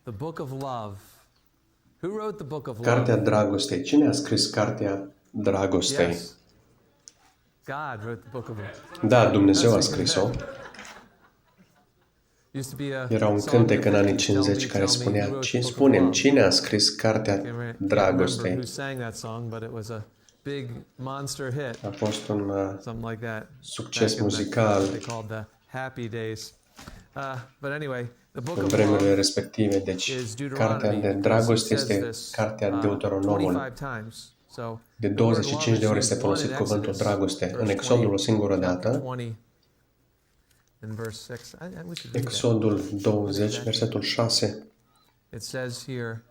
The Book of Love. Who wrote the Book of Love? Cartea Dragostei. Cine a scris Cartea Dragostei? Yes. God wrote the Book of Love. Da, Dumnezeu a scris-o. Used to be a Era un song in cântec the în anii 50s, 50 care Tell me who spunea: wrote ce the Book of spunem, Love. cine a scris Cartea Can't remember Dragostei? who sang that song, but it was a big monster hit. A fost un Something like that. succes Back in muzical what they called the happy days. But anyway, the Book în of vremurile Love respective. Deci, is Cartea Deuteronomy de because he Dragoste says este this Cartea Deuteronomul. 25 times. So De the word love 25 is de ori este used once folosit in cuvântul Exodus, dragoste. În verse Exodul 20, o singură chapter dată, 20 and verse 6. We should read that. Exodul 20, versetul 6, It says here,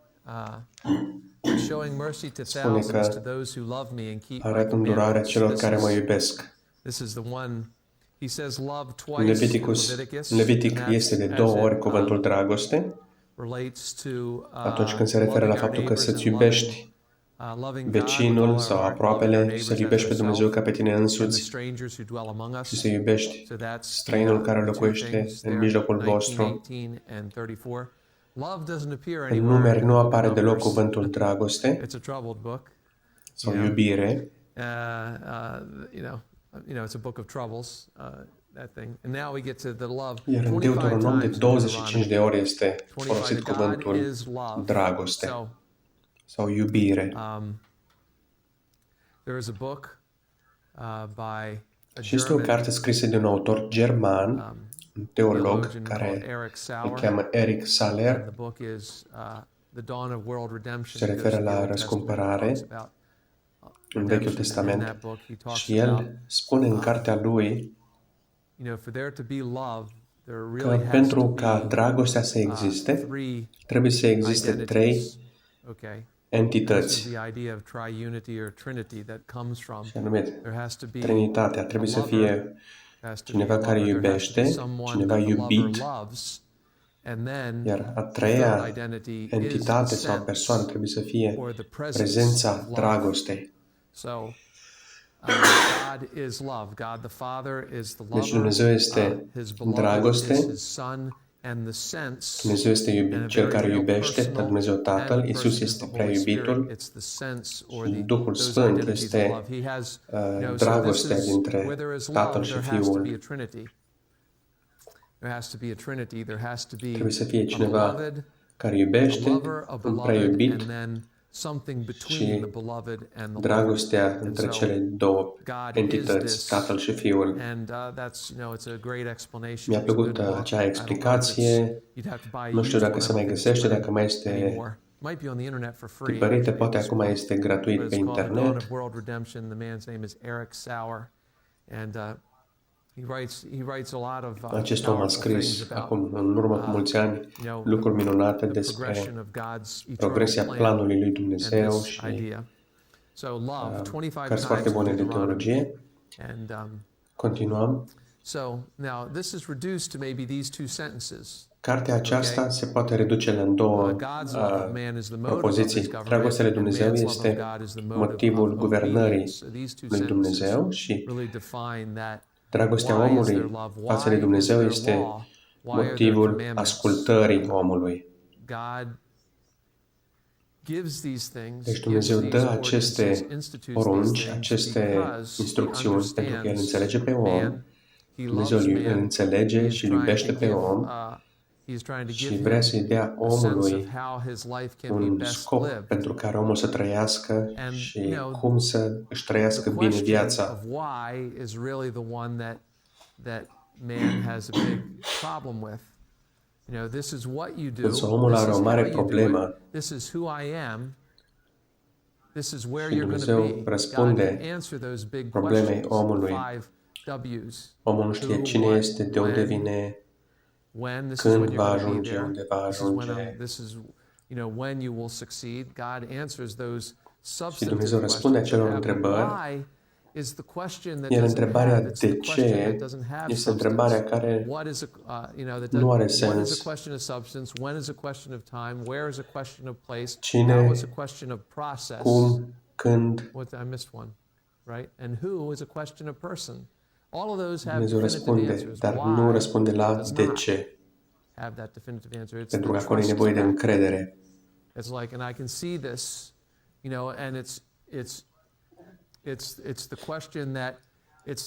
showing mercy to spune thousands, că to those who love me and keep my arăt îndurare commandments. celor care mă iubesc. This is the one. He says love În twice in Leviticus, Leviticus. în Levitic and that's este de as două it, ori cuvântul dragoste, relates to atunci când se referă la loving our faptul că neighbors să-ți and iubești loving God with vecinul all sau our heart, loving our aproapele și să-L neighbors as iubești pe Dumnezeu ourselves, ca pe tine and the însuți strangers who dwell among us. și să iubești So that's străinul care the two locuiește things în there, mijlocul 19, vostru. 18, and 34. Love doesn't appear În anywhere numeri in nu the book of apare deloc Numbers. cuvântul dragoste It's a troubled book. sau you know. iubire. It's a book of troubles. That thing. And now we get to the love. Iar în 25 Deuteronom de times in 25 de Deuteronomy. ori este 25, folosit God cuvântul is love. dragoste So, sau iubire. there is a book by a Și este o German carte scrisă de un autor german, un teolog theologian care called Eric se Sauer. cheamă Eric And Saller. the book is The Dawn of World Redemption. Se It goes referă to the la Old răscumpărare Testament, talks about în Vechiul redemption. And in Testament that book he talks și about, el spune în cartea lui for there to be love, there că really has to pentru ca be dragostea să existe, three trebuie să existe trei identities. Okay. And this is entități, the idea of triunity or trinity that comes from. și anume There has to be Trinitatea. Trebuie să fie cineva care iubește, cineva iubit, iar a treia entitate sau persoană trebuie să fie prezența dragostei. God is love. God the Father is the Deci lover. Dumnezeu este His beloved dragoste, is His Son, and the sense. Dumnezeu este and a cel very care real iubește, personal Dumnezeu Tatăl, and Iisus person is este the prea Holy Spirit. iubitul It's the sense or și the Duhul those Sfânt identities of este love. He has so dragostea this is dintre where there is Tatăl love, și there has to be a Fiul. trinity. There has to be a trinity. There has to be Trebuie să fie a cineva beloved, care a iubește, lover, a un beloved, prea iubit and then something between și the beloved and the lover. dragostea And între so cele două God is entități, this, Tatăl și Fiul. and that's it's a great explanation. Mi-a It's a plăcut good book. acea I don't know if explicație. you'd have to buy Nu știu used dacă one. se I mai don't think găsește, it's dacă mai este anymore. Might be on the internet for free. tipărită, actually, poate this acum book. este But gratuit pe it's called The Dawn internet. of World Redemption. The man's name is Eric Sauer, and he writes a lot of Acest om a powerful things scris about acum, în urmă cu mulți ani, lucruri minunate the despre progression of God's eternal progresia plan planului lui and Dumnezeu this și idea. So love, 25 cărți foarte times bune in de Deuteronomy. teologie. And Continuăm. so now this is reduced to maybe these two sentences. Cartea aceasta se poate reduce în două God's love of man is the motive of propoziții. his government, Dragostea lui and Dumnezeu man's love of este God is the motive motivul of guvernării obedience. So these two lui sentences Dumnezeu și really define that. dragostea Why is omului there love? față de Why is Dumnezeu there este law? Why are there motivul commandments? ascultării omului. God gives these things, Deci Dumnezeu gives these dă aceste ordinances, institutes porunci, these things aceste because he instrucțiuni, pentru că El understands înțelege pe om, man, he Dumnezeu loves îl man, înțelege he is și îl trying iubește to pe give, om he's trying to și give vrea him să-i dea a sense of omului how his life can be un best scop lived. pentru care omul să trăiască And, și cum să își trăiască The bine question viața. of why is really the one that man has a big problem with. This is what you do. Însă omul This are is o mare how you do problemă. it. This is who I am. This is where Și you're going to Dumnezeu be. God răspunde can answer those big problemei questions. omului. 5 W's. Omul nu știe Who, cine what, este, de unde when, vine, when, this is când when you're va going to be ajunge, there. unde va This is when ajunge. this is when you will succeed. God answers those Și substantive Dumnezeu răspunde questions. acelor întrebări. Why is the question that Iar doesn't întrebarea have, it's de the question ce that doesn't have este întrebarea substance. care What is that nu are what is sens. a question of substance? When is a question of time? Where is a question of place? Cine, How is a question of process? cum, când. What I missed one, right? And who is a question of person? All of those have Dumnezeu definitive răspunde, answers. dar Why nu răspunde la does de not ce. have that definitive answer. It's Pentru the că acolo e trust nevoie de factor. încredere. It's like, and I can see this, and it's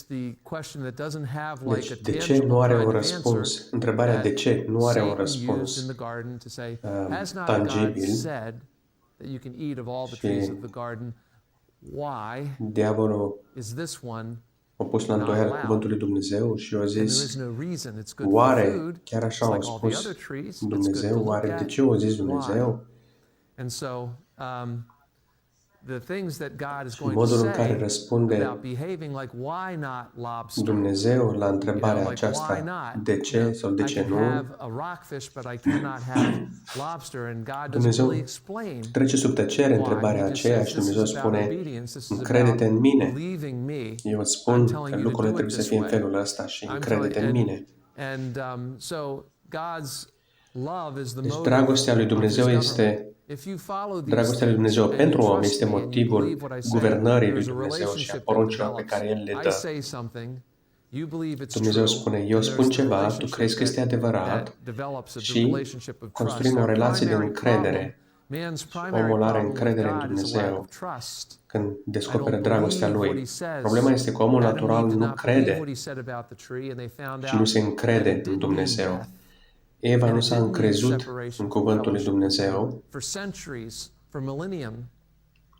the question that doesn't have like a Deci, de ce nu tangible are kind un of answer răspuns? Întrebarea de ce nu are un Satan used in răspuns the garden to say, has not God tangibil said that you can eat of all the trees of the garden? Why diavolul is this one a pus la not îndoială allowed? cuvântul lui Dumnezeu și a And there is zis, no reason. It's good for oare food. chiar It's așa au like all the spus other trees. It's good to Dumnezeu? look Oare de at. ce a zis Why? Dumnezeu? And so, the things that God is Și going to modul în care say răspunde about behaving, like why not lobster? Dumnezeu la întrebarea Like why aceasta, not? de ce sau de I ce can nu, have a rockfish, but I cannot have lobster, and God doesn't Dumnezeu really explain trece sub tăcere întrebarea why. He just aceea says, și this Dumnezeu is about spune, obedience. This is about încrede-te în mine. believing me. Eu îți I'm spun telling că you to lucrurile do it trebuie să this fie în way. felul ăsta și I'm încrede-te în telling- mine. And so God's love is the Deci motive dragostea lui of his Dumnezeu government. este If you follow these dragostea lui things Dumnezeu and pentru you om trust este me and you motivul believe what I say, guvernării lui there's a Dumnezeu și a relationship that poruncilor pe develops. care El le I dă. say something, you believe it's Dumnezeu true, spune, eu and spun there's the ceva, tu relationship crezi că este that adevărat develops the și relationship of trust. construim o Our relație de primary încredere. problem, man's primary Omul are problem with încredere în God is a lack Dumnezeu of trust. când I descoperă don't dragostea believe what Lui. he says. Problema este că omul Adam and natural Eve did nu not believe crede what he said about the tree, and they found și nu out se that încrede it în didn't mean Dumnezeu. death. Eva And nu it s-a didn't mean încrezut separation în from cuvântul lui fellowship with Dumnezeu him. For centuries, for millennium,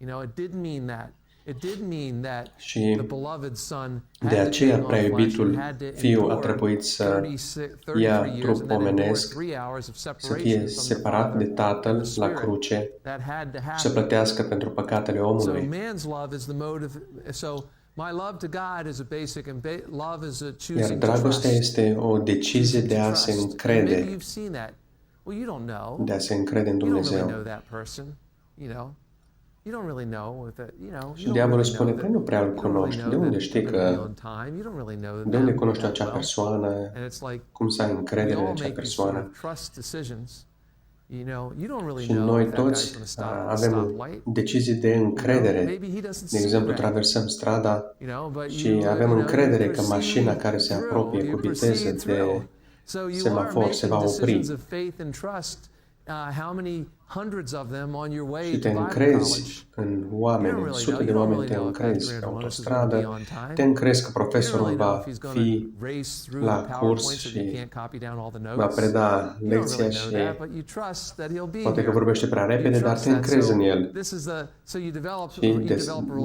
it didn't mean that. It did mean that și the beloved son de had to aceea take on flesh prea-iubitul and had to fiu a endure trebuit să 33 ia years trup and then endure omenesc, 3 hours of să separation fie from the separat de Father and Tatăl the la Spirit. cruce That had to și să happen. plătească pentru păcatele So omului. man's love is the motive. So my love to God is a basic, and love is a Iar choosing to dragostea trust. este o decizie Choosing de to a trust. se And maybe încrede, you've seen that. Well, you don't know. de a se încrede în You don't really Dumnezeu. know that person. You don't really know that. Și diavolul spune, păi nu prea îl cunoști. De unde știi că, de unde cunoști acea persoană, And it's like cum să ai we încredere în all acea make these sort persoană. of trust decisions. You don't really Și know noi if that guy's toți going to stop at the avem stoplight. decizii de încredere. Maybe he doesn't De see exemplu, red. traversăm strada But și avem încredere că mașina care se apropie cu viteză de semafor se va opri. How many hundreds of them on your way Și to te Bible încrezi college? în oameni, în sute de oameni te încrezi pe autostradă, te încrezi că profesorul va fi la curs și va preda lecția și poate că vorbește prea repede, dar te încrezi în el. Și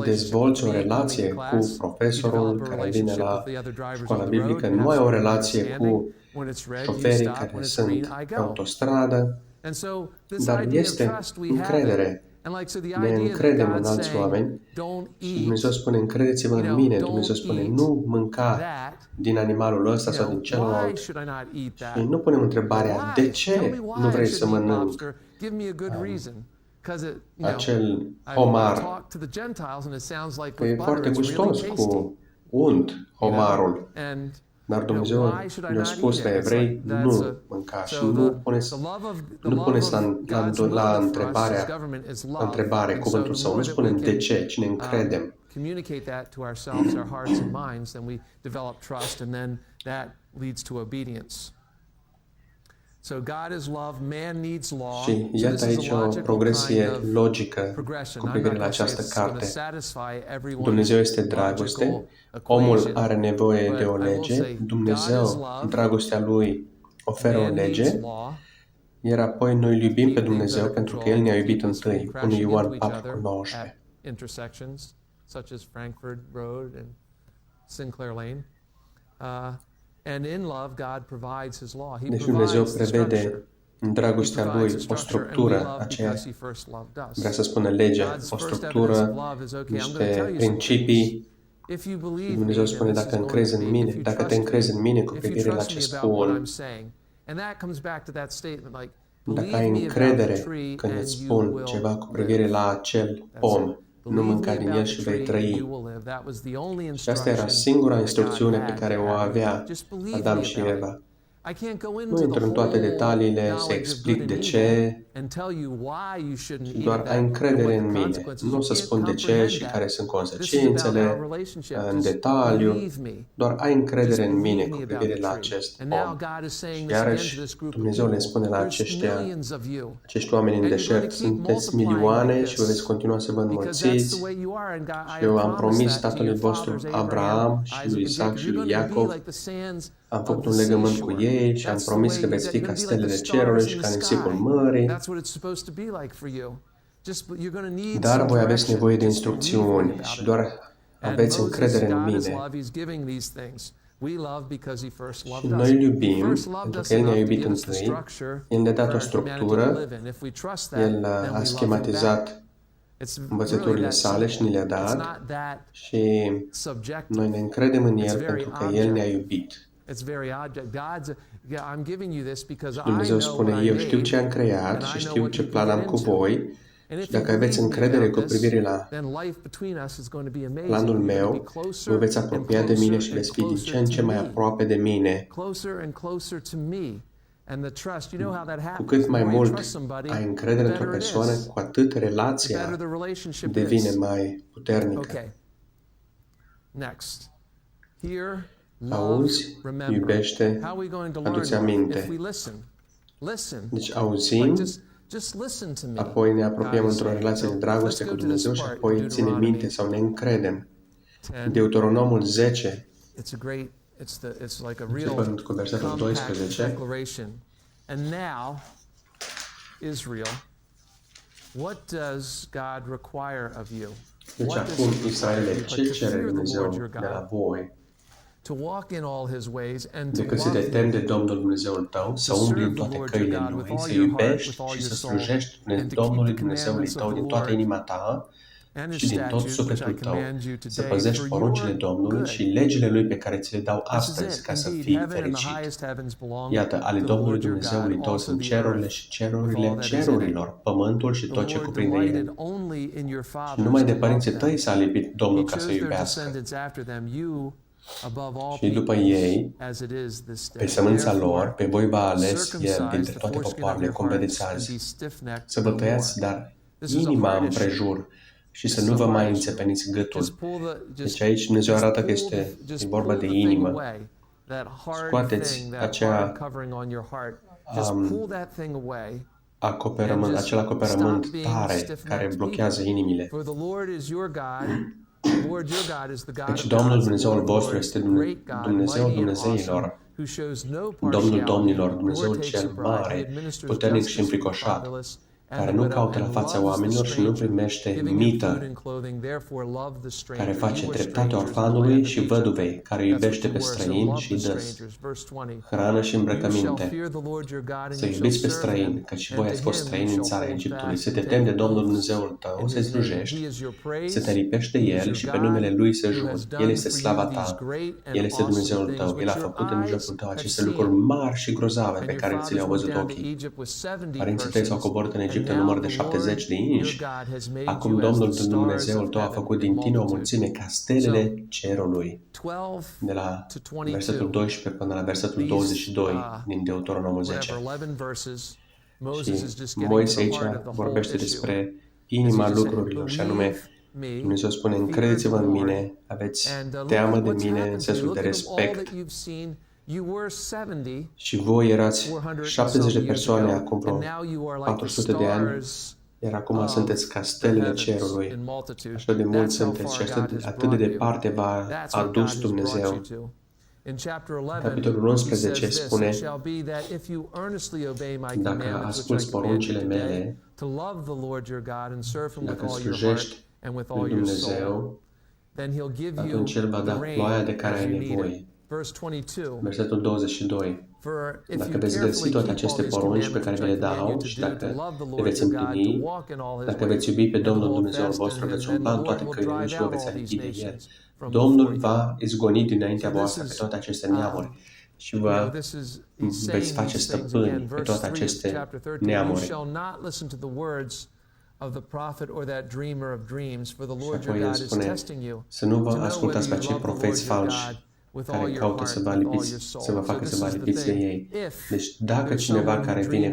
dezvolți o relație cu profesorul care vine la școala biblică, nu ai o relație cu șoferii care sunt pe autostradă, dar este încredere. Ne încredem în alți oameni și Dumnezeu spune, încredeți-vă în mine. Dumnezeu spune, nu mânca din animalul ăsta sau din celălalt. Și nu punem întrebarea, de ce nu vrei să mănânci acel homar? Că e foarte gustos cu unt homarul. Dar Dumnezeu le-a spus la evrei, nu mânca și nu puneți la întrebare cuvântul său, nu spunem de ce, ci ne încredem. Communicate that to ourselves, our hearts and minds, then we develop trust, and then that leads to obedience. So God is love, man needs law. Și iată aici o progresie logică cu privire la această carte. Dumnezeu este dragoste, omul are nevoie de o lege, Dumnezeu, dragostea lui, oferă o lege, iar apoi noi îl iubim pe Dumnezeu pentru că El ne-a iubit întâi. 1 Ioan 4:19. Intersections such as Frankfurt Road and Sinclair Lane. And in love, God provides His law. He Deci Dumnezeu provides the structure. prevede în dragostea Lui o structură, aceea vrea să spună legea, o structură, niște principii. Și Dumnezeu spune, dacă încrezi în mine, dacă te încrezi în mine cu privire la ce spun, dacă ai încredere când îți spun ceva cu privire la acel pom, nu mânca din el și vei trăi. Și asta era singura instrucțiune pe care o avea Adam și Eva. Nu intru în toate detaliile să explic de ce, ci doar ai încredere în mine. Nu o să spun de ce și care sunt consecințele în detaliu, doar ai încredere în mine cu privire la acest om. Și iarăși Dumnezeu le spune la acești oameni în deșert, sunteți milioane și vă veți continua să vă înmulțiți și eu am promis tatălui vostru Abraham și lui Isaac și lui Iacov, am făcut un legământ cu ei și am promis că veți fi ca stelele cerului și ca nisipul mării. Dar voi aveți nevoie de instrucțiuni și doar aveți încredere în mine. Și noi îl iubim pentru că El ne-a iubit întâi, El ne-a dat o structură, El a schematizat învățăturile sale și ni le-a dat și noi ne încredem în El pentru că El ne-a iubit. Și Dumnezeu spune, eu știu ce am creat și știu ce plan am cu voi și dacă aveți încredere cu privire la planul meu, vă veți apropia de mine și veți fi din ce în ce mai aproape de mine. Cu cât mai mult ai încredere într-o persoană, cu atât relația devine mai puternică. Auzi, iubește, adu-ți aminte. Deci auzim, apoi ne apropiem într-o relație de dragoste cu Dumnezeu și apoi ține minte sau ne încredem. Deuteronomul 10, începând cu versetul 12, And now, Israel, what does God require of you? Deci acum, Israele, ce cere Dumnezeu de la voi? Decât să te temi de Domnul Dumnezeul tău, să umbli în toate căile Lui, să iubești și să slujești Domnului Dumnezeului tău din toată inima ta și din tot sufletul tău, să păzești poruncile Domnului și legile Lui pe care ți le dau astăzi ca să fii fericit. Iată, ale Domnului Dumnezeului tău sunt cerurile și cerurile cerurilor, pământul și tot ce cuprinde el. Și numai de părinții tăi s-a lipit Domnul ca să iubească. Și după ei, pe sămânța lor, pe voi v-a ales El dintre toate popoarele, cum vedeți azi, să vă tăiați, dar inima împrejur și să nu vă mai înțepeniți gâtul. Deci aici Dumnezeu arată că e vorba de inimă. Scoateți acel acoperământ tare care blochează inimile. Deci Domnul Dumnezeul vostru este Dumnezeul Dumnezeilor, Domnul Domnilor, Dumnezeul cel mare, puternic și înfricoșat, care nu caută la fața oamenilor și nu primește mită, care face dreptate orfanului și văduvei, care iubește pe străini și dă hrană și îmbrăcăminte. Să iubiți pe străini, căci voi ați fost străini în țara Egiptului, să te temi de Domnul Dumnezeul tău, să-i slujești, să te lipești de El și pe numele Lui să juri. El este slava ta, El este Dumnezeul tău, El a făcut în mijlocul tău aceste lucruri mari și grozave pe care ți le-au văzut ochii. Părinții tăi s-au coborât în Egipt în număr de 70 de inși. Acum Domnul Dumnezeul tău a făcut din tine o mulțime ca stelele cerului. De la versetul 12 până la versetul 22 din Deuteronomul 10. Și Moise aici vorbește despre inima lucrurilor și anume Dumnezeu spune, încredeți-vă în mine, aveți teamă de mine în sensul de respect. Și voi erați 70 de persoane acum vreo 400 de ani, iar acum sunteți ca stelele cerului. Așa de mulți sunteți și atât de departe v-a adus Dumnezeu. Capitolul 11 spune, dacă asculți poruncile mele, dacă slujești lui Dumnezeu, atunci El va da ploaia de care ai nevoie. Versetul 22. Dacă veți găsi toate aceste porunci pe care vi le dau și dacă le veți împlini, dacă veți iubi pe Domnul Dumnezeul vostru, veți umbla în toate căile și vă veți aminti de El. Domnul va izgoni dinaintea voastră pe toate aceste neamuri și vă veți face stăpâni pe toate aceste neamuri. Și apoi El spune să nu vă ascultați pe acei profeți falși care caută să vă facă să vă alipiți de ei. Deci dacă cineva care vine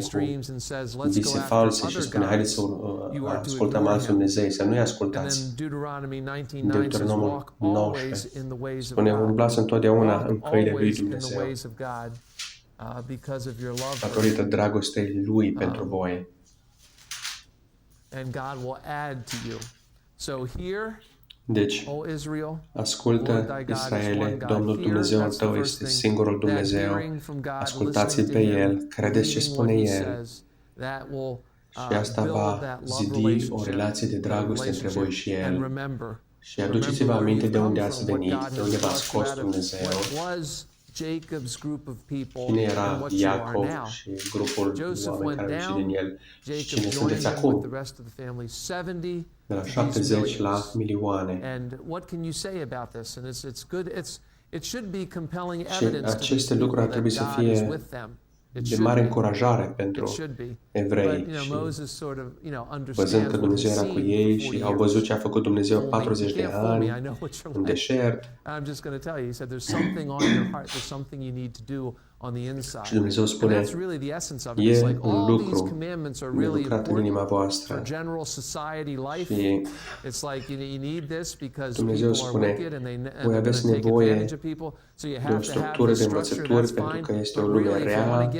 cu vise false și spune haideți să ascultăm alți Dumnezei, să nu-i ascultați. Deuteronomul 19 spune umblați întotdeauna în căile lui Dumnezeu datorită dragostei lui pentru voi. Deci, ascultă, Israele, Domnul Dumnezeul tău este singurul Dumnezeu, ascultați-l pe El, credeți ce spune El și asta va zidi o relație de dragoste între voi și El. Și aduceți-vă aminte de unde ați venit, de unde v-a scos Dumnezeu. Cine era Iacov și grupul de oameni care au ieșit din el și cine sunteți acum? De la 70 la milioane. Și aceste lucruri ar trebui să fie de mare încurajare pentru evrei și văzând că Dumnezeu era cu ei și au văzut ce a făcut Dumnezeu 40 de ani în deșert. Și Dumnezeu spune, e un lucru lucrat în inima voastră. Și Dumnezeu spune, voi aveți nevoie de o structură de învățături pentru că este o lume rea,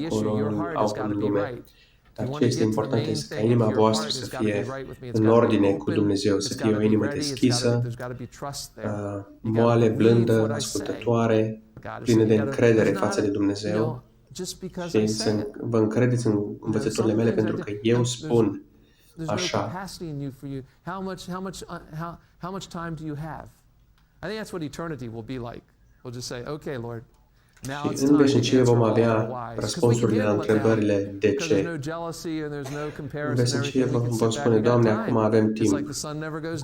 acolo au în lume. Dar ce este important este ca inima voastră să fie în ordine cu Dumnezeu, să fie o inimă deschisă, moale, blândă, ascultătoare, plină de încredere față de Dumnezeu și să vă încredeți în învățăturile mele pentru că eu spun așa. Și în veșnicie vom avea răspunsurile la întrebările de ce. În veșnicie vom spune, Doamne, acum avem timp.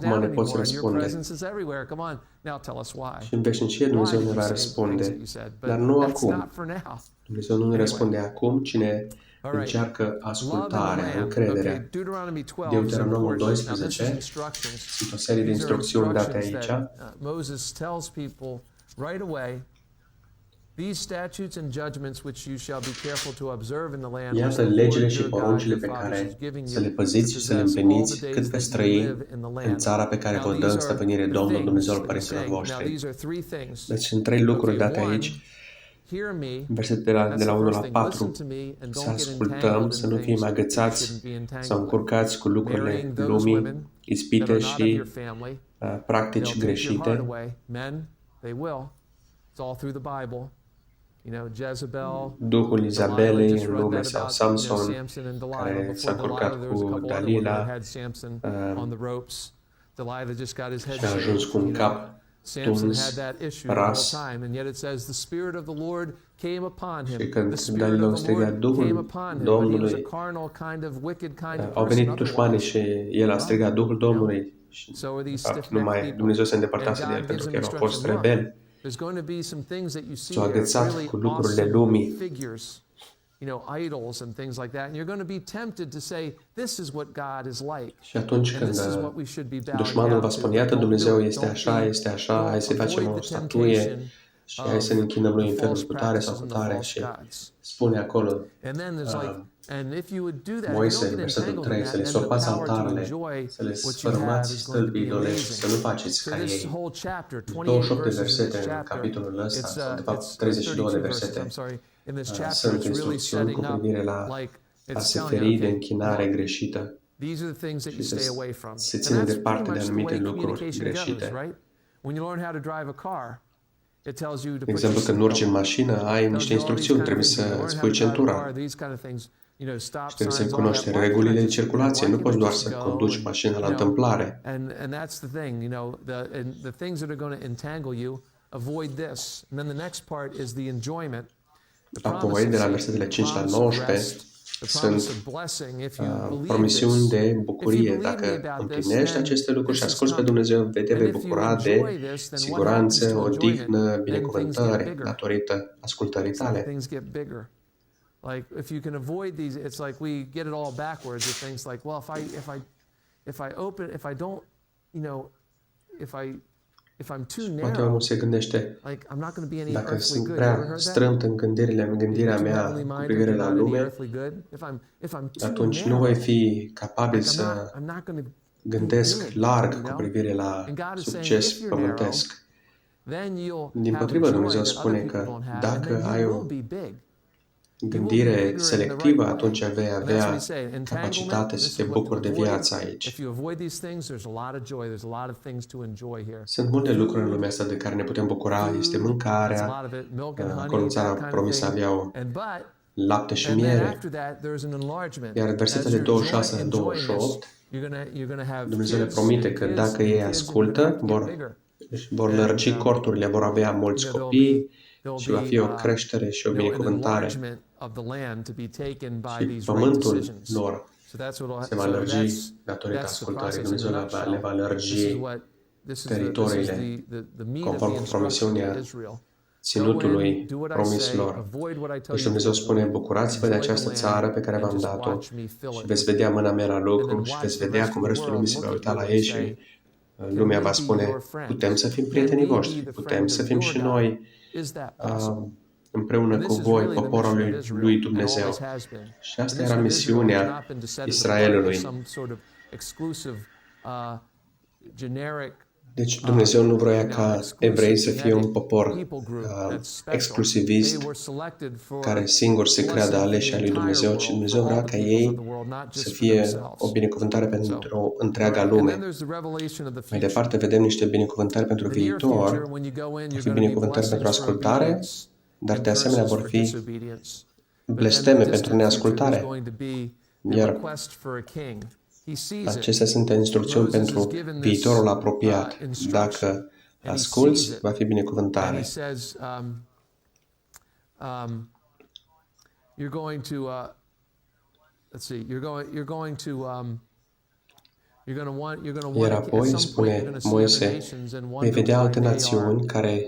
Acum ne poți răspunde. Și în veșnicie Dumnezeu ne va răspunde. Dar nu acum. Dumnezeu nu ne răspunde acum, ci ne încearcă ascultarea, încrederea. Deuteronomul 12 sunt o serie de instrucțiuni date aici. Iată legile și poruncile pe care să le păziți și să le împliniți cât veți trăi în țara pe care vă dă în stăpânire Domnul Dumnezeul părinților voștri. Deci sunt 3 lucruri date aici. Versetele de la 1 la 4. Să ascultăm, să nu fim agățați sau încurcați cu lucrurile lumii, ispite și practici greșite. Duhul Izabelei în lume sau Samson care s-a încurcat cu Dalila și a ajuns cu un cap tuns, ras. Și când Dalila a strigat Duhul Domnului, au venit dușmanii și el a strigat Duhul Domnului și numai Dumnezeu se îndepărtase de el pentru că el a fost rebel. S-au agățat cu lucrurile lumii. Și atunci când dușmanul va spune, iată Dumnezeu este așa, hai să facem o statuie și hai să ne închinăm lui în felul cu tare sau cu tare și spune acolo Moise, versetul 3, să le sorpați altarele, să le sfărâmați stâlpii idolești, să nu faceți ca ei. 28 de versete în capitolul ăsta, sau de fapt 32 de versete, sunt instrucțiuni cu privire la a se feri de închinare greșită și să se ține departe de anumite lucruri greșite. De exemplu, când urci în mașină, ai niște instrucțiuni, trebuie să îți pui centura. Și trebuie să cunoști regulile de circulație. Nu poți doar să conduci mașina la întâmplare. Apoi, de la versetele 5 la 19, sunt promisiuni de bucurie. Dacă împlinești aceste lucruri și asculți pe Dumnezeu, te vei bucura de siguranță, odihnă, binecuvântare datorită ascultării tale. Like if you can avoid these, it's like we get it all backwards. It thinks like, well, if I don't, if I Și poate omul se gândește, dacă sunt prea strâmt în gândirea mea cu privire la lume, atunci nu voi fi capabil să gândesc larg cu privire la succes pământesc. Dimpotrivă, Dumnezeu spune că dacă ai o gândire selectivă, atunci vei avea capacitate să te bucuri de viață aici. Sunt multe lucruri în lumea asta de care ne putem bucura. Este mâncarea, acolo în țara promisă aveau lapte și miere. Iar versetele 26 la 28, Dumnezeu le promite că dacă ei ascultă, vor lărgi corturile, vor avea mulți copii și va fi o creștere și o binecuvântare. Și pământul lor se va lărgi datorită ascultării. Dumnezeu le va lărgi teritoriile conform cu promisiunea ținutului promis lor. Deci Dumnezeu spune, bucurați-vă de această țară pe care v-am dat-o și veți vedea mâna mea la lucru și veți vedea cum restul lumii se va uita la ei și lumea va spune, putem să fim prietenii voștri, putem să fim și noi împreună cu voi, poporul lui Dumnezeu. Și asta era misiunea Israelului. Deci Dumnezeu nu vrea ca evrei să fie un popor exclusivist care singur se creadă aleși al lui Dumnezeu, ci Dumnezeu vrea ca ei să fie o binecuvântare pentru întreaga lume. Mai departe vedem niște binecuvântări pentru viitor, vor fi binecuvântări pentru ascultare, dar de asemenea vor fi blesteme pentru neascultare. Iar acestea sunt instrucțiuni pentru viitorul apropiat. Dacă asculți, va fi binecuvântare. Iar apoi spune Moise, vei vedea alte națiuni care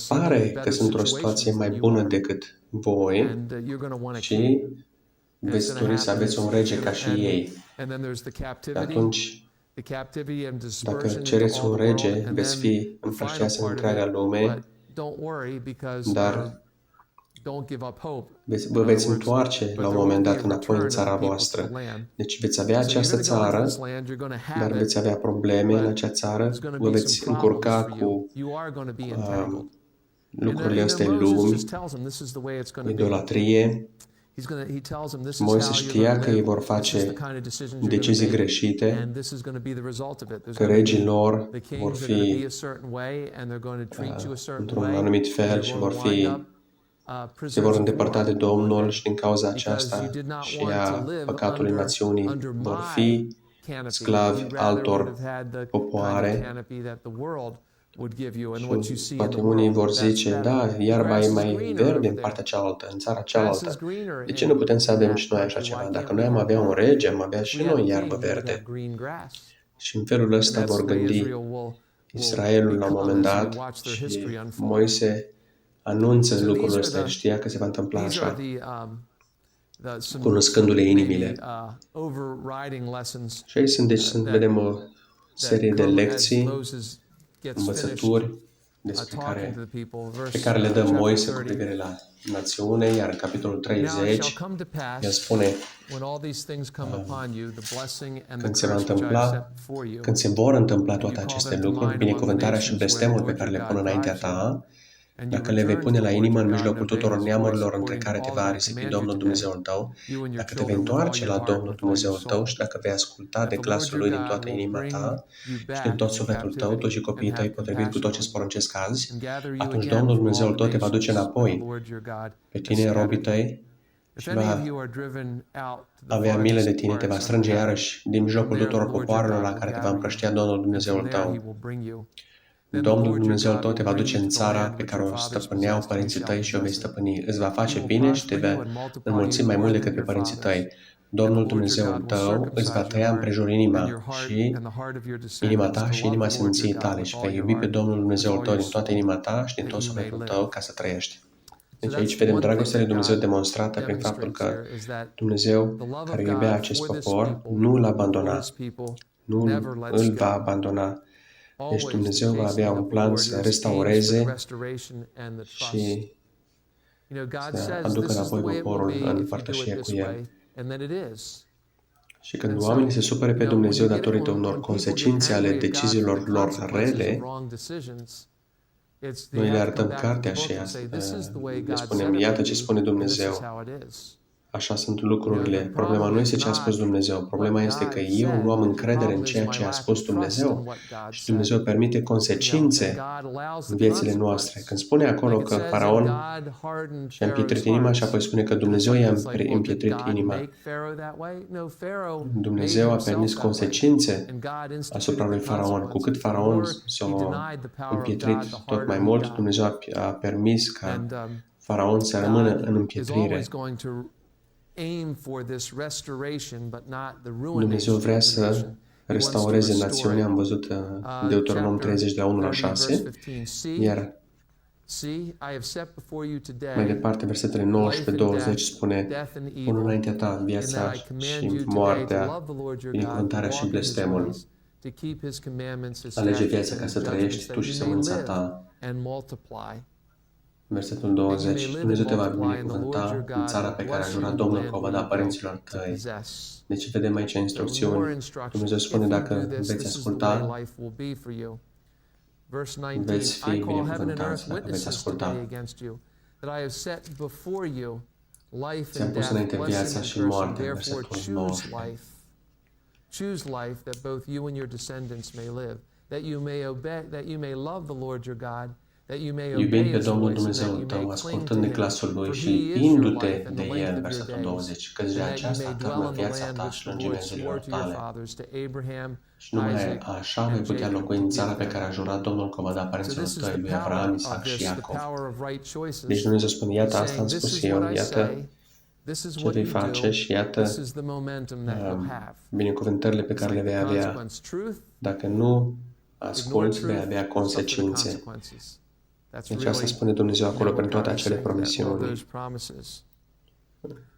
pare că sunt într-o situație mai bună decât voi și veți dori să aveți un rege ca și ei. Atunci, dacă cereți un rege, veți fi împărțiați în întreaga lume, dar vă veți întoarce la un moment dat înapoi în țara voastră. Deci veți avea această țară, dar veți avea probleme în acea țară, vă veți încurca cu lucrurile astea în lumi, idolatrie. Moise știa că ei vor face decizii greșite, că regii lor vor fi într-un anumit fel și se vor îndepărta de Domnul și din cauza aceasta și a păcatului națiunii vor fi sclavi altor popoare. Și poate unii vor zice, da, iarba e mai verde în partea cealaltă, în țara cealaltă. De ce nu putem să avem și noi așa ceva? Dacă noi am avea un rege, am avea și noi iarbă verde. Și în felul ăsta vor gândi Israelul la un moment dat și Moise anunță lucrul ăsta, știa că se va întâmpla așa, cunoscându-le inimile. Și aici vedem o serie de lecții, învățături pe care le dă Moise cu privire la națiune, iar în capitolul 30 el spune când se vor întâmpla toate aceste lucruri, binecuvântarea și blestemul pe care le pun înaintea ta, dacă le vei pune la inimă în mijlocul tuturor neamurilor între care te va risipi Domnul Dumnezeul tău, dacă te vei întoarce la Domnul Dumnezeul tău și dacă vei asculta de glasul Lui din toată inima ta și din tot sufletul tău, tu și copiii tăi, potrivit cu tot ce-ți poruncesc azi, atunci Domnul Dumnezeul tău te va duce înapoi pe tine, robii tăi, și va avea milă de tine, te va strânge iarăși din mijlocul tuturor popoarelor la care te va împrăștia Domnul Dumnezeul tău. Domnul Dumnezeul tău te va duce în țara pe care o stăpâneau părinții tăi și o vei stăpâni. Îți va face bine și te va înmulți mai mult decât pe părinții tăi. Domnul Dumnezeul tău îți va tăia împrejur inima și inima ta și inima seminției tale și vei iubi pe Domnul Dumnezeul tău din toată inima ta și din tot sufletul tău ca să trăiești. Deci aici vedem dragostea lui Dumnezeu demonstrată prin faptul că Dumnezeu, care iubea acest popor, nu îl abandona, nu îl va abandona. Deci Dumnezeu va avea un plan să restaureze și să aducă înapoi poporul în părtășie cu El. Și când oamenii se supere pe Dumnezeu datorită unor consecințe ale deciziilor lor rele, noi le arătăm cartea și le spunem, iată ce spune Dumnezeu. Așa sunt lucrurile. Problema nu este ce a spus Dumnezeu. Problema este că eu nu am încredere în ceea ce a spus Dumnezeu și Dumnezeu permite consecințe în viețile noastre. Când spune acolo că Faraon și-a împietrit inima și apoi spune că Dumnezeu i-a împietrit inima, Dumnezeu a permis consecințe asupra lui Faraon. Cu cât Faraon s-a împietrit tot mai mult, Dumnezeu a permis ca Faraon să rămână în împietrire. Dumnezeu vrea să restaureze națiunea, am văzut Deuteronom 30 de la 1 la 6, iar mai departe, versetele 19-20 spune, pun înaintea ta viața și moartea, binecuvântarea și blestemul. Alege viața ca să trăiești tu și sămânța ta. Versetul 20. Dumnezeu te va binecuvânta în țara pe care a jurat Domnul că o va da părinților tăi. Deci vedem aici instrucțiuni. Dumnezeu spune dacă veți asculta, veți fi binecuvântați dacă veți asculta. Ți-am pus înainte viața și moartea, versetul 9. Choose life that both you and your descendants may live, that you may love the Lord your God, iubind pe Domnul Dumnezeul tău, ascultând de glasul Lui și lipindu-te de El, versetul 20, căci de aceasta atârnă viața ta și lungimea zilelor tale. Și numai așa vei putea locui în țara pe care a jurat Domnul că o va da părinților tăi, lui Avram, Isaac și Iacov. Deci Dumnezeu spune, iată, asta am spus eu, iată ce vei face și iată binecuvântările pe care le vei avea. Dacă nu asculți, vei avea consecințe. Deci asta spune Dumnezeu acolo pentru toate acele promisiuni.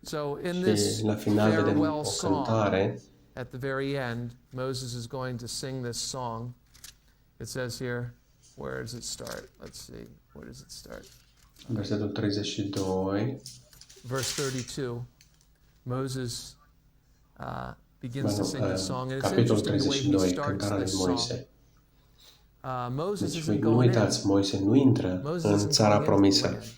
Și la final vedem o cântare. At the very end, Moses is going to sing this song. It says here, where does it start? Let's see, where does it start? Versetul 32. Verse 32. Moses begins to sing this song, and it's capitolul interesting the way he 32, starts cântarea lui this song. Moise. Moses Deci isn't nu going uitați, in. Moise nu intră Moses în isn't țara going promisă. into the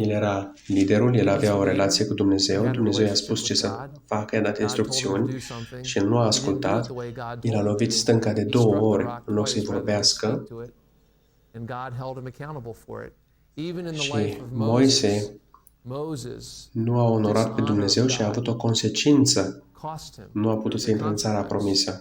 El era liderul, el avea o relație cu Dumnezeu, Dumnezeu i-a spus ce să facă, i-a dat instrucțiuni și el nu a ascultat. El a lovit stânca de 2 ori în loc să-i vorbească. Și Moise nu a onorat pe Dumnezeu și a avut o consecință. Nu a putut să intre în țara promisă.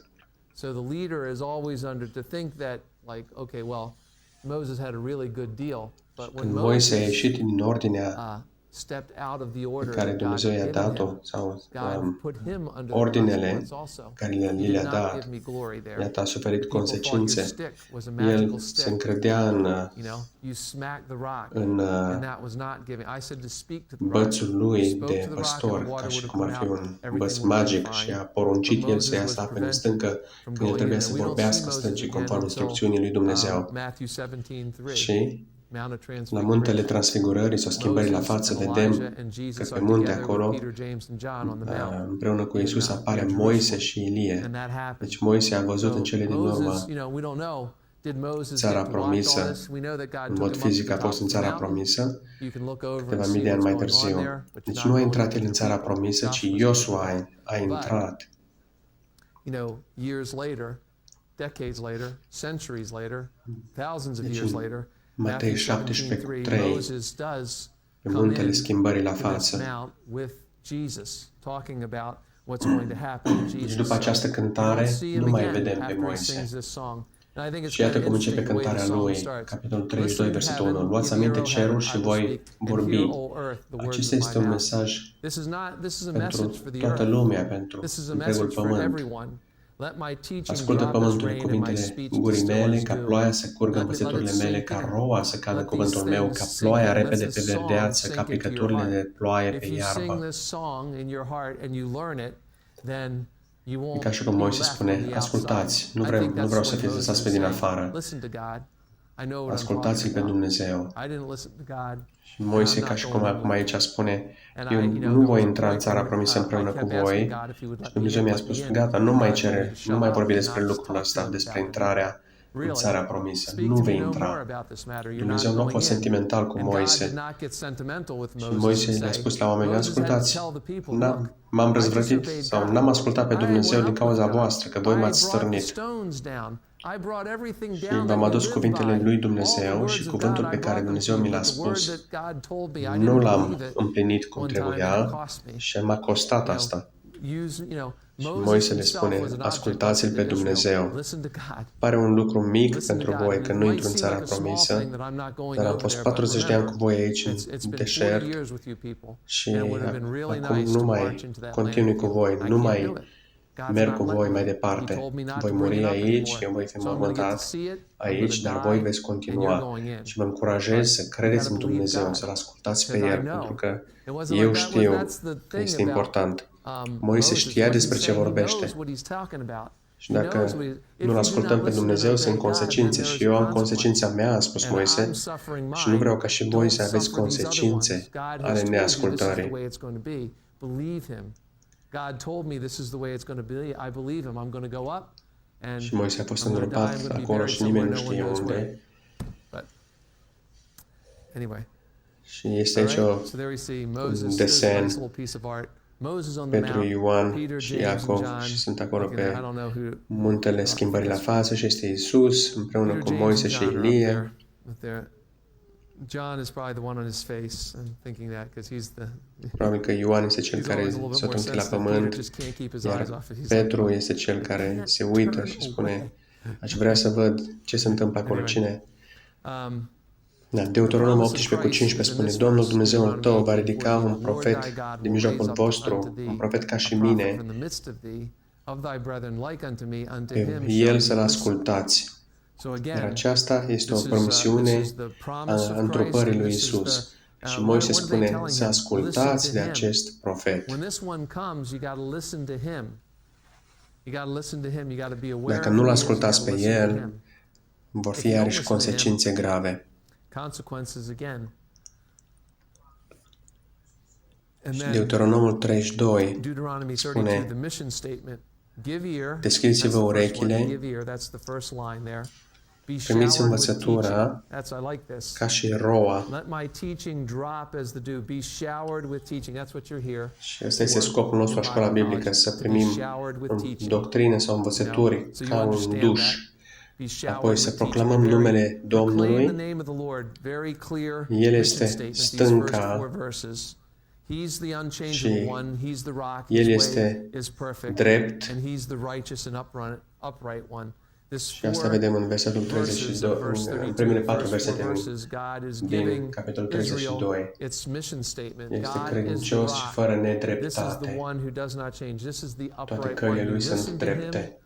So the leader is always under to think that, like, okay, well, Moses had a really good deal, but when Când Moise a ieșit din ordinea stepped out of the pe order care that Dumnezeu God i-a had given dat-o, him, sau God put him under the ordinele consequence also. care He li did le-a not dat, give me glory there. iată, a suferit People thought your consecințe. stick was a magical El se stick. încredea în You smack the rock, în and that was not giving. I said to speak to the rock. bățul lui Spoke de to the rock, and păstor, the ca water și would cum ar have fi come un out. băț Everything would be magic și fine. a poruncit But el să Moses iasă was apele în prevented stâncă from când el going trebuia in. să And we don't vorbească see stâncii Moses conform again until instrucțiunii lui Dumnezeu. Matthew 17:3. Și Mount of la Transfiguration. muntele Transfigurării sau schimbării la față vedem că pe munte acolo împreună cu Iisus apare Moise și Ilie. Deci Moise a văzut în cele din urmă țara promisă. În mod fizic a fost în țara promisă câteva mii de ani mai târziu. Deci nu a intrat el în țara promisă, ci Iosua a intrat. Years later, decades later, centuries later, thousands of Deci years later, Matei Matthew 17:3, 17:3, Moses does pe come muntele in schimbării la to this față. mount with Jesus, talking about what's going to happen to Deci Jesus. după această cântare nu mai vedem pe Moise. Și iată cum începe cântarea lui, capitolul 32, versetul 1. Luați aminte cerul și voi vorbi. Acesta este un mesaj pentru toată lumea, pentru întregul pământ. Ascultă pământul cuvintele gurii mele, ca ploaia să curgă în văzăturile mele, ca roa să cadă cuvântul meu, ca ploaia repede pe verdeață, ca picăturile de ploaie pe iarbă. E ca și cum Moise spune, ascultați, nu vreau să fiți lăsați pe din afară. Ascultați-L pe Dumnezeu. Și Moise, ca și cum acum aici spune, eu nu voi intra în țara promisă împreună cu voi. Și Dumnezeu mi-a spus, gata, nu mai vorbi despre lucrul ăsta, despre intrarea în țara promisă. Nu vei intra. Dumnezeu nu a fost sentimental cu Moise. Și Moise le-a spus la oameni, ascultați, m-am răzvrătit sau n-am ascultat pe Dumnezeu din cauza voastră, că voi m-ați stârnit. Și v-am adus cuvintele lui Dumnezeu și cuvântul pe care Dumnezeu mi l-a spus, nu l-am împlinit cum trebuia și m-a costat asta. Și Moise le spune, ascultați-L pe Dumnezeu. Pare un lucru mic pentru voi că nu intru în țara promisă, dar am fost 40 de ani cu voi aici în deșert și acum nu mai continui cu voi, nu mai merg cu voi mai departe. Voi muri aici, eu voi fi mormântat aici, dar voi veți continua. Și vă încurajez să credeți în Dumnezeu, să-L ascultați pe El, pentru că eu știu că este important. Moise știa despre ce vorbește. Și dacă nu-L ascultăm pe Dumnezeu, sunt consecințe. Și eu am consecința mea, a spus Moise, și nu vreau ca și voi să aveți consecințe ale neascultării. Și Moise a fost îngropat acolo și nimeni nu știe unde. Și este aici un desen Petru, Ioan și Iacov și sunt acolo pe muntele schimbării la față și este Iisus împreună cu Moise și Ilie. Probabil că Ioan este cel care s-a tunchit la pământ, iar Petru este cel care se uită și spune, aș vrea să văd ce se întâmplă acolo, cine. Deuteronom 18:15 spune, Domnul Dumnezeul tău va ridica un profet din mijlocul vostru, un profet ca și mine, pe el să-l ascultați. Iar aceasta este o promisiune a întrupării lui Iisus. Și Moise spune să ascultați de acest profet. Dacă nu-l ascultați pe el, vor fi iarăși consecințe grave. Deuteronomul 32 spune, deschideți-vă urechile, primiți învățătura ca și roa. Și ăsta este scopul nostru la școala biblică, să primim doctrine sau învățături ca un duș. Apoi să proclamăm numele Domnului. El este stânca și El este drept. Și asta vedem în versetul 32, în primele 4 versete din capitolul 32. Este credincios și fără nedreptate. Toate căile Lui sunt drepte.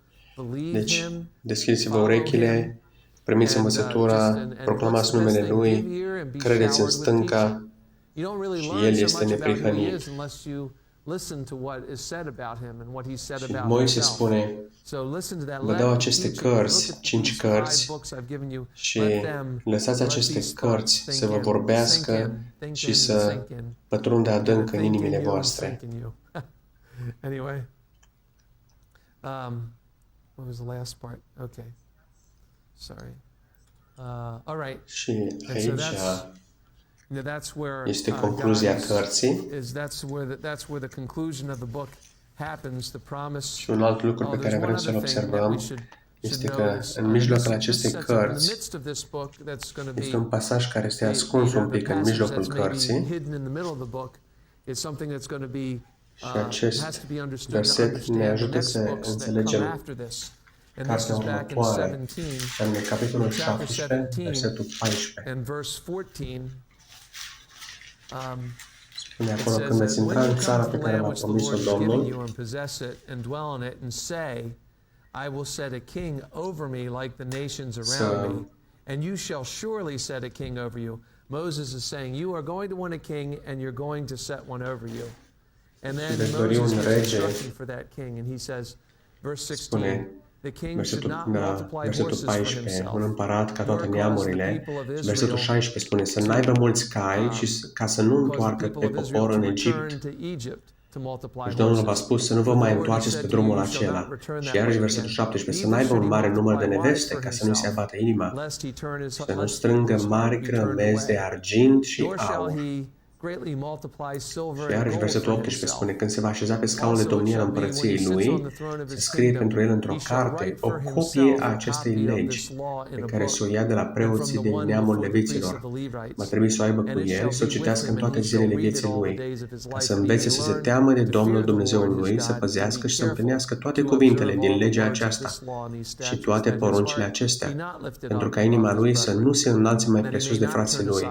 Deci, deschideți-vă urechile, primiți învățătura, proclamați numele Lui, credeți în stânca și El este neprihănit. Și Moise spune, vă dau aceste cărți, 5 cărți, și lăsați aceste cărți să vă vorbească și să pătrundă adânc în inimile voastre. What was the last part? Okay. Sorry. All right. Și aici este concluzia cărții. Și un alt lucru pe care vrem să-l observăm este că în mijlocul acestei cărți este un pasaj care este ascuns un pic în mijlocul cărții. Și acest verset ne ajută să înțelegem cartea următoare, în capitolul 17, versetul 14. Spune acolo, când veți intra în țara pe care v-a promis-o Domnul, I will set a king over me like the nations around me, and you shall surely set a king over you. Moses is saying, you are going to want a king, and you're going to set one over you. And then Moses gives instruction for that king, and he says, spune versetul 14, un împărat ca toate neamurile, și versetul 16 spune să n-aibă mulți cai și ca să nu întoarcă pe popor în Egipt. Și Domnul v-a spus să nu vă mai întoarceți pe drumul acela. Și iarăși versetul 17, să n-aibă un mare număr de neveste ca să nu se abată inima, să nu strângă mari grămezi de argint și aur. Și iarăși versetul 18 spune, când se va așeza pe scaunul de domnie al împărăției lui, să scrie pentru el într-o carte o copie a acestei legi pe care să o ia de la preoții din neamul leviților. Va trebui să o aibă cu el, să o citească în toate zilele vieții lui, ca să învețe să se teamă de Domnul Dumnezeul lui, să păzească și să împlinească toate cuvintele din legea aceasta și toate poruncile acestea, pentru ca inima lui să nu se înalțe mai presus de frații lui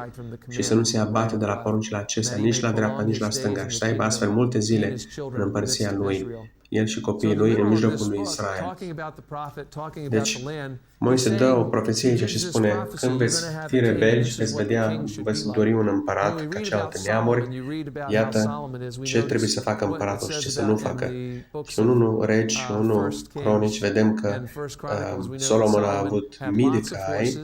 și să nu se abate de la poruncile acestea, nici la dreapta, nici la stânga, și să aibă astfel multe zile în împărăția lui, el și copiii lui în mijlocul lui Israel. Deci, Moise dă o profeție aici și spune, când veți fi rebeli și veți dori un împărat ca celelalte neamuri, iată ce trebuie să facă împăratul și ce să nu facă. Și în 1 Regi și 1 Cronici vedem că Solomon a avut mii de cai,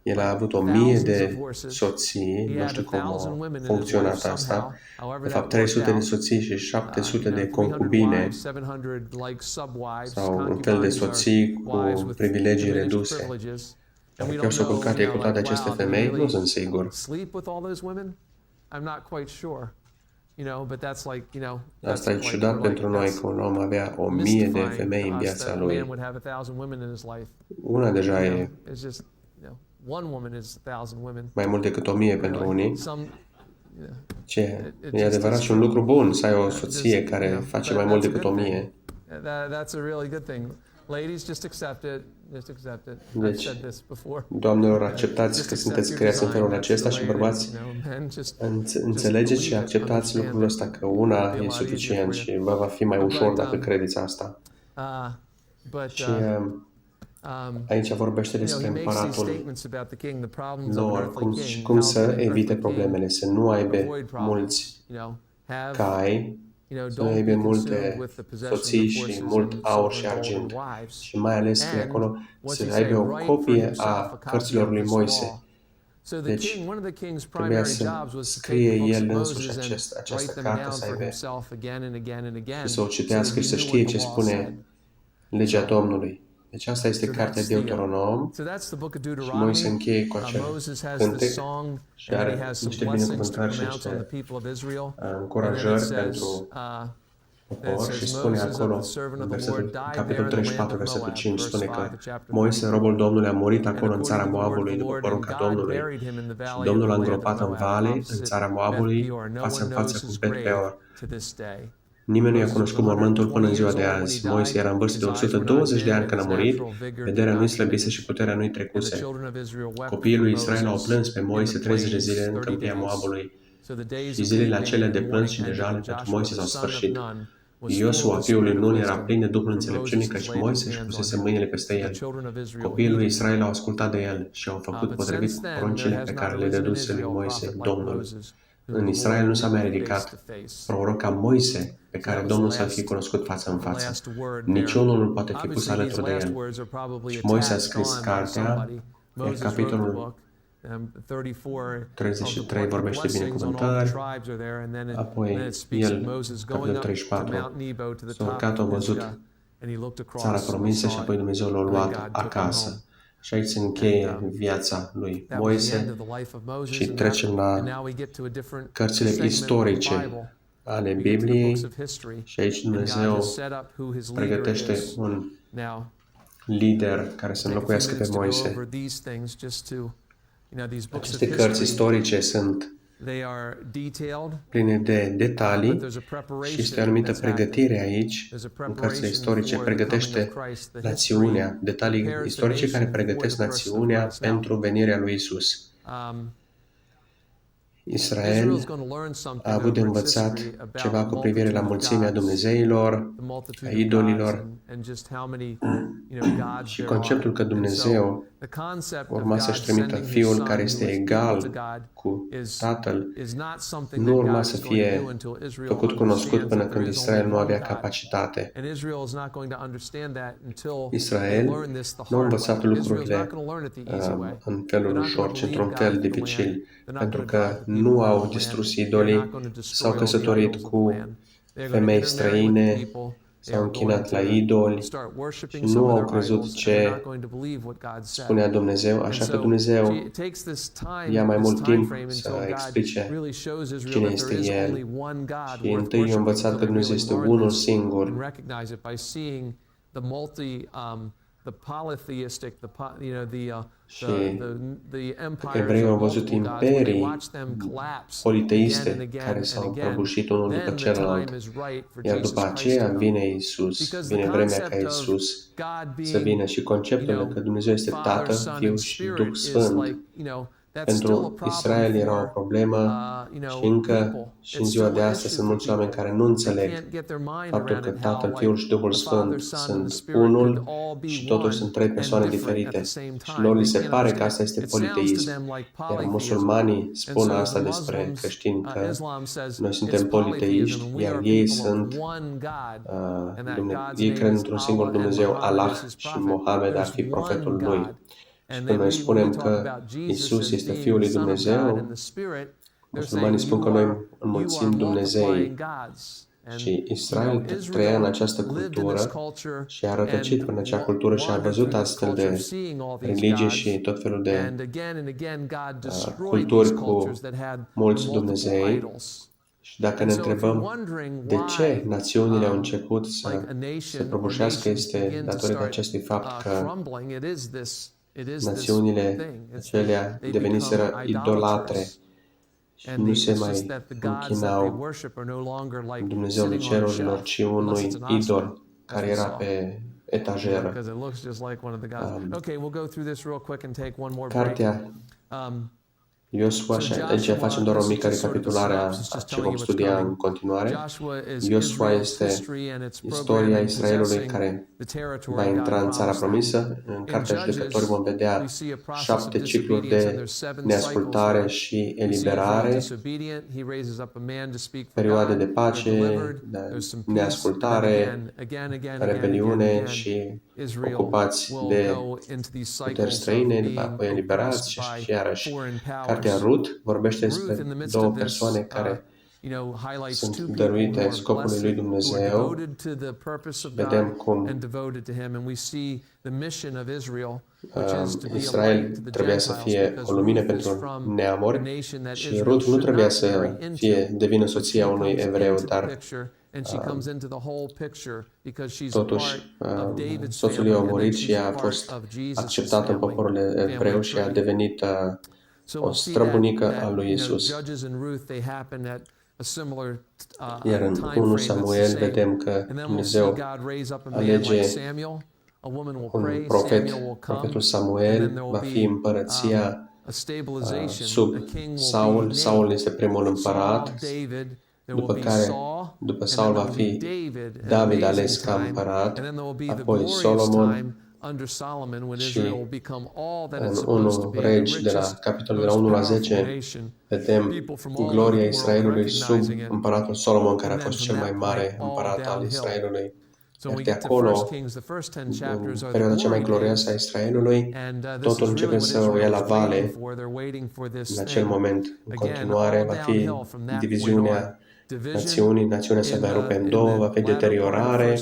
el a avut 1000 de soții, nu știu cum a funcționat asta, de fapt 300 de soții și 700 de concubine sau un fel de soții cu privilegii reduse. Dacă chiar s-au culcat cu toate aceste femei, nu sunt sigur. Asta e ciudat pentru noi că un om avea 1000 de femei în viața lui. Una deja e mai mult decât 1000 pentru unii. E adevărat și un lucru bun să ai o soție care face mai mult decât 1000. Deci, doamnelor, acceptați că sunteți creați în felul acesta și bărbați, înțelegeți și acceptați lucrul ăsta, că una e suficient și vă va fi mai ușor dacă credeți asta. Și aici vorbește despre împăratul lor, cum să evite problemele, să nu aibă mulți cai, să nu aibă multe soții și mult aur și argint. Și mai ales că acolo să aibă o copie a cărților lui Moise. Deci, trebuia să scrie el însuși această carte, să aibă și să o citească și să știe ce spune legea Domnului. Deci asta este cartea Deuteronom și Moise încheie cu acel cântec și are niște binecuvântări și niște încurajări pentru popor și spune acolo, în capitolul 34, versetul 5, spune că Moise, robul Domnului, a murit acolo în țara Moabului după porunca Domnului și Domnul a îngropat în vale, în țara Moabului, față în față cu Bet-peor. Nimeni nu i-a cunoscut mormântul până în ziua de azi. Moise era în vârstă de 120 de ani când a murit, vederea nu-i slăbise și puterea nu-i trecuse. Copiii lui Israel au plâns pe Moise 30 de zile în câmpia Moabului și zilele acelea de plâns și de jale pentru Moise s-au sfârșit. Iosua, fiul lui Nun, era plin de Duhul înțelepciunii căci Moise își pusese mâinile peste el. Copiii lui Israel au ascultat de el și au făcut potrivit cu poruncile pe care le dăduse lui Moise, Domnul. În Israel nu s-a mai ridicat proroc ca Moise, pe care Domnul să-l fi cunoscut față în față. Niciunul nu poate fi pus alături de el. Și Moise a scris cartea, iar capitolul 33 vorbește binecuvântări, apoi el, capitolul 34, s-a urcat, a văzut țara promisă și apoi Dumnezeu l-a luat acasă. Și aici se încheie viața lui Moise și trecem la cărțile istorice ale Bibliei și aici Dumnezeu pregătește un lider care să înlocuiască pe Moise. Aceste cărți istorice sunt pline de detalii și este o anumită pregătire aici, în cărțile istorice, pregătește națiunea, detalii istorice care pregătesc națiunea pentru venirea lui Isus. Israel a avut de învățat ceva cu privire la mulțimea Dumnezeilor, a idolilor Și conceptul că Dumnezeu urma să-și trimită Fiul care este egal cu Tatăl nu urma să fie făcut cunoscut până când Israel nu avea capacitate. Israel nu a învățat lucrurile în felul ușor, ci într-un fel dificil, pentru că nu au distrus idolii, s-au căsătorit cu femei străine, s-au închinat la idoli și nu au crezut ce spunea Dumnezeu, așa că Dumnezeu ia mai mult timp să explice cine este El și întâi i-a învățat că Dumnezeu este unul singur. Și evreii au văzut imperii politeiste care s-au prăbușit unul după celălalt. Iar după aceea vine Iisus, vine vremea ca Iisus să vină și conceptul că Dumnezeu este Tată, Fiu și Duh Sfânt. Pentru Israel era o problemă și încă și în ziua de astăzi sunt mulți oameni care nu înțeleg faptul că Tatăl, Fiul și Duhul Sfânt sunt unul și totuși sunt trei persoane diferite. Și lor li se pare că asta este politeism. Iar musulmanii spun asta despre creștini, că noi suntem politeiști, iar ei sunt ei cred într-un singur Dumnezeu, Allah, și Mohamed ar fi profetul lui. Și când noi spunem că Isus este Fiul lui Dumnezeu, musulmanii spun că noi înmulțim Dumnezei. Și Israel trăia în această cultură și a rătăcit prin acea cultură și a văzut astfel de religie și tot felul de culturi cu mulți Dumnezei. Și dacă ne întrebăm de ce națiunile au început să se prăbușească, este datorită acestui fapt că națiunile acelea deveniseră idolatre și nu se mai închinau Dumnezeului cerurilor, ci unui idol care era pe etajeră. Cartea Iosua, și aici facem doar o mică recapitulare a ce vom studia în continuare. Iosua este istoria Israelului care va intra în țara promisă. În Cartea Judecători vom vedea 7 cicluri de neascultare și eliberare, perioade de pace, de neascultare, rebeliune și ocupați de puteri străine, apoi eliberați și iarăși. Cartea Rut vorbește despre două persoane care sunt dăruite scopului lui Dumnezeu. Vedem cum Israel trebuia să fie o lumină pentru neamuri și Rut nu trebuia să devină soția unui evreu, dar totuși soțul ei a murit și a fost acceptat în poporul evreu și a devenit o străbunică a lui Isus. Iar în 1 Samuel vedem că Dumnezeu alege un profet, profetul Samuel, va fi împărăția sub Saul. Saul este primul împărat, după care, după Saul va fi David ales ca împărat, apoi Solomon, și în 1 Regi, de la capitolul de la 1 la 10, vedem gloria Israelului sub împăratul Solomon, care a fost cel mai mare împărat al Israelului. Iar de acolo, în perioada cea mai glorioasă a Israelului, totul începe să o ia la vale. În acel moment, în continuare, va fi diviziunea națiunii, națiunea se va rupe în două, va fi deteriorare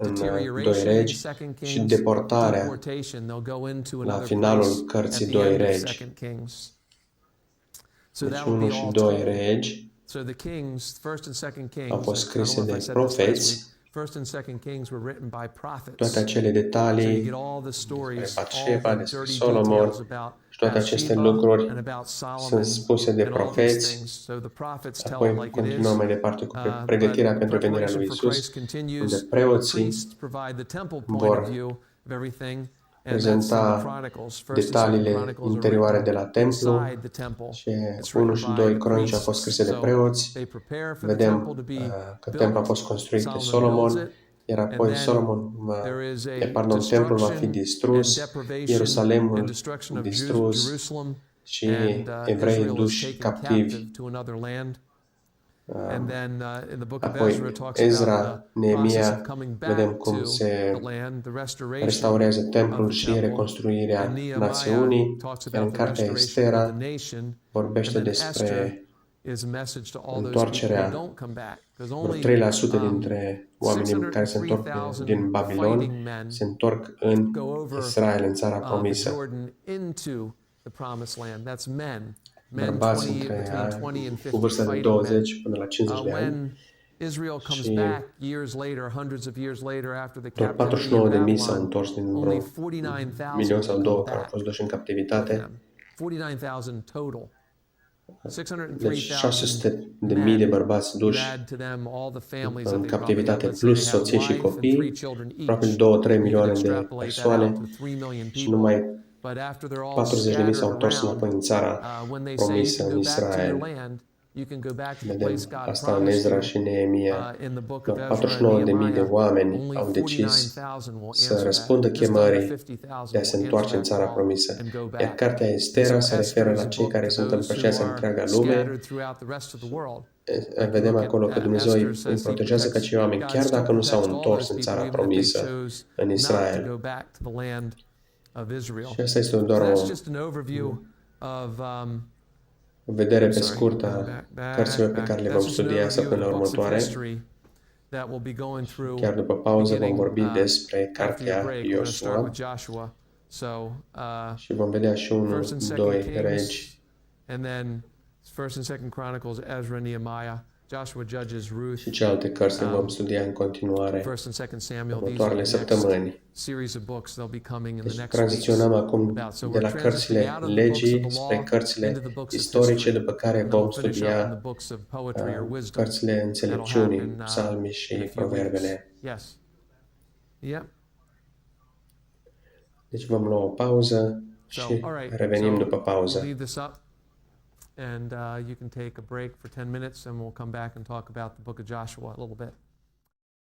în 2 Regi și deportarea la finalul cărții 2 Regi. Deci 1 și 2 Regi au fost scrise de profeți. Toate acele detalii despre Batșeba, despre Solomon și toate aceste lucruri sunt spuse de profeți. Apoi continuăm mai departe cu pregătirea pentru venirea lui Isus, unde preoții vor prezenta detaliile interioare de la templu și 1 și 2 Cronici au fost scrise de preoți. Vedem că templul a fost construit de Solomon, Iar apoi Solomon templul va fi distrus, Ierusalimul distrus și evreii duși captivi. Apoi Ezra, Neemia, vedem cum se restaurează templul și reconstruirea națiunii, iar în cartea Estera vorbește despre întoarcerea vreo 3% dintre oamenii care se întorc din Babilon se întorc în Israel, în țara promisă. Bărbați cu vârsta de 20 până la 50 de ani și doar 49.000 s-au întors din vreo 1.000.000 sau 2 care au fost duși în captivitate. Deci 600.000 de bărbați duși în captivitate, plus soții și copii, probabil 2-3 milioane de persoane și numai 40.000 s-au întors înapoi în țara promisă, în Israel. Vedem asta în Ezra și Neemia. Doar 49.000 de oameni au decis să răspundă chemării de a se întoarce în țara promisă. Iar cartea Estera se referă la cei care sunt împărțiți în întreaga lume. Vedem acolo că Dumnezeu îi protejează ca cei oameni, chiar dacă nu s-au întors în țara promisă, în Israel. Și asta este doar o vedere pe scurt a cărților pe care le vom studia săptămâna următoare. Chiar după pauză vom vorbi despre cartea Iosua și vom vedea și 1-2 Regi și celelalte cărți le vom studia în continuare în următoarele săptămâni. Deci tranziționăm acum de la cărțile legii spre cărțile istorice, după care vom studia cărțile înțelepciunii, psalmii și proverbele. Deci vom lua o pauză și revenim după pauză. And you can take a break for 10 minutes and we'll come back and talk about the book of Joshua a little bit.